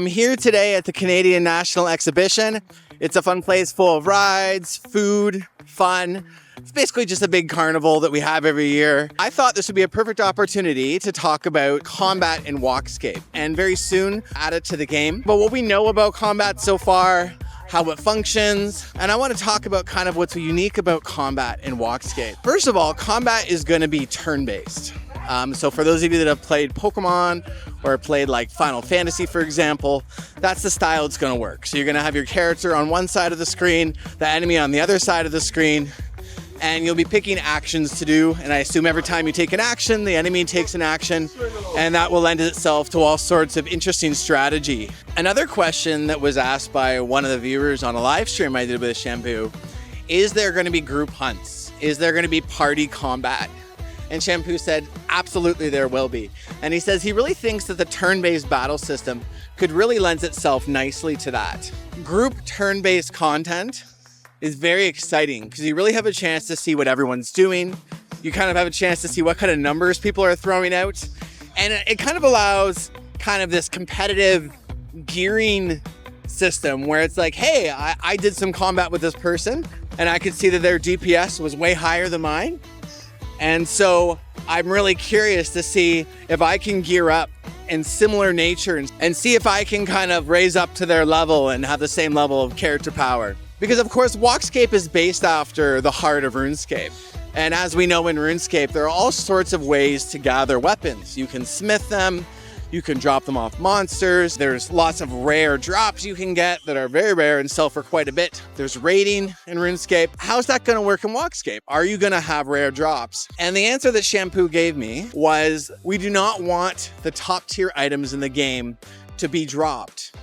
I'm here today at the Canadian National Exhibition. It's a fun place full of rides, food, fun. It's basically just a big carnival that we have every year. I thought this would be a perfect opportunity to talk about combat in WalkScape and very soon add it to the game. But what we know about combat so far, how it functions, and I want to talk about kind of what's unique about combat in WalkScape. First of all, combat is going to be turn-based. So for those of you that have played Pokemon or played like Final Fantasy, for example, that's the style it's going to work. So you're going to have your character on one side of the screen, the enemy on the other side of the screen, and you'll be picking actions to do. And I assume every time you take an action, the enemy takes an action, and that will lend itself to all sorts of interesting strategy. Another question that was asked by one of the viewers on a live stream I did with Shampoo, is there going to be group hunts? Is there going to be party combat? And Shampoo said, absolutely there will be. And he says he really thinks that the turn-based battle system could really lend itself nicely to that. Group turn-based content is very exciting because you really have a chance to see what everyone's doing. You kind of have a chance to see what kind of numbers people are throwing out. And it kind of allows kind of this competitive gearing system where it's like, hey, I did some combat with this person and I could see that their DPS was way higher than mine. And so I'm really curious to see if I can gear up in similar nature and see if I can kind of raise up to their level and have the same level of character power. Because of course, WalkScape is based after the heart of RuneScape. And as we know in RuneScape, there are all sorts of ways to gather weapons. You can smith them, you can drop them off monsters. There's lots of rare drops you can get that are very rare and sell for quite a bit. There's raiding in RuneScape. How's that gonna work in WalkScape? Are you gonna have rare drops? And the answer that Shampoo gave me was, we do not want the top tier items in the game to be dropped.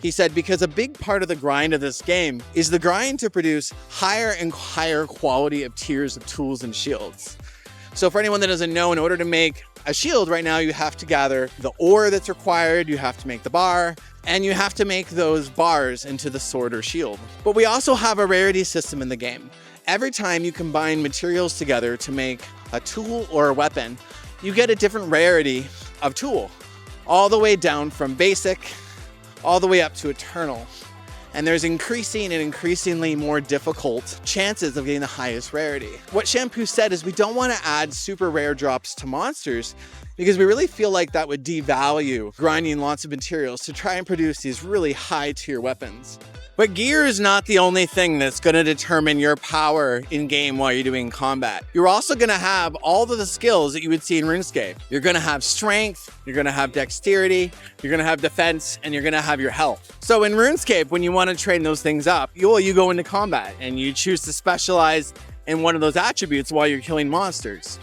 He said, because a big part of the grind of this game is the grind to produce higher and higher quality of tiers of tools and shields. So for anyone that doesn't know, in order to make a shield right now, you have to gather the ore that's required, you have to make the bar, and you have to make those bars into the sword or shield. But we also have a rarity system in the game. Every time you combine materials together to make a tool or a weapon, you get a different rarity of tool, all the way down from basic, all the way up to eternal. And there's increasing and increasingly more difficult chances of getting the highest rarity. What Shampoo said is we don't want to add super rare drops to monsters because we really feel like that would devalue grinding lots of materials to try and produce these really high tier weapons. But gear is not the only thing that's going to determine your power in game while you're doing combat. You're also going to have all of the skills that you would see in RuneScape. You're going to have strength, you're going to have dexterity, you're going to have defense, and you're going to have your health. So in RuneScape, when you want to train those things up, you go into combat and you choose to specialize in one of those attributes while you're killing monsters.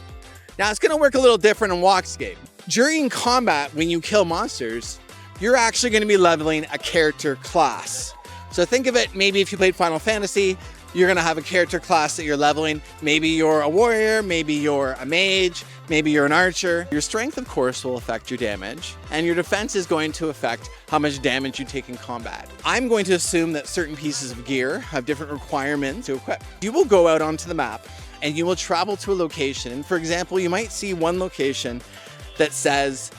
Now it's going to work a little different in WalkScape. During combat, when you kill monsters, you're actually going to be leveling a character class. So think of it, maybe if you played Final Fantasy, you're gonna have a character class that you're leveling. Maybe you're a warrior, maybe you're a mage, maybe you're an archer. Your strength, of course, will affect your damage, and your defense is going to affect how much damage you take in combat. I'm going to assume that certain pieces of gear have different requirements to equip. You will go out onto the map, and you will travel to a location. And for example, you might see one location that says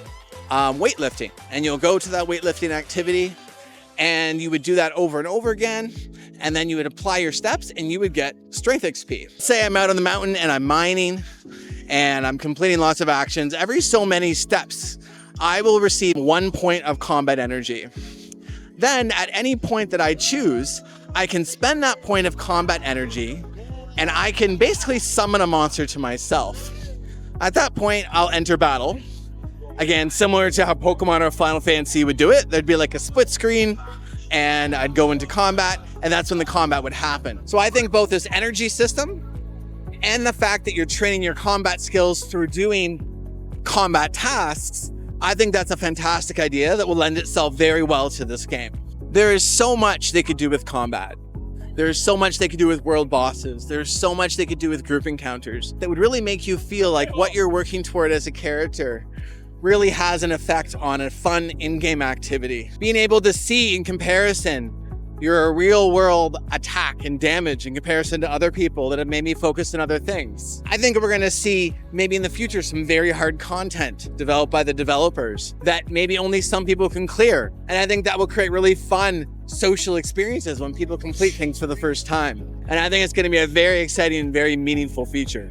weightlifting, and you'll go to that weightlifting activity, and you would do that over and over again, and then you would apply your steps and you would get strength XP. Say I'm out on the mountain and I'm mining and I'm completing lots of actions. Every so many steps, I will receive 1 point of combat energy. Then at any point that I choose, I can spend that point of combat energy and I can basically summon a monster to myself. At that point, I'll enter battle. Again, similar to how Pokemon or Final Fantasy would do it, there'd be like a split screen and I'd go into combat, and that's when the combat would happen. So I think both this energy system and the fact that you're training your combat skills through doing combat tasks, I think that's a fantastic idea that will lend itself very well to this game. There is so much they could do with combat. There's so much they could do with world bosses. There's so much they could do with group encounters that would really make you feel like what you're working toward as a character really has an effect on a fun in-game activity. Being able to see in comparison you're a real world attack and damage in comparison to other people that have made me focus on other things. I think we're gonna see maybe in the future some very hard content developed by the developers that maybe only some people can clear. And I think that will create really fun social experiences when people complete things for the first time. And I think it's gonna be a very exciting and very meaningful feature.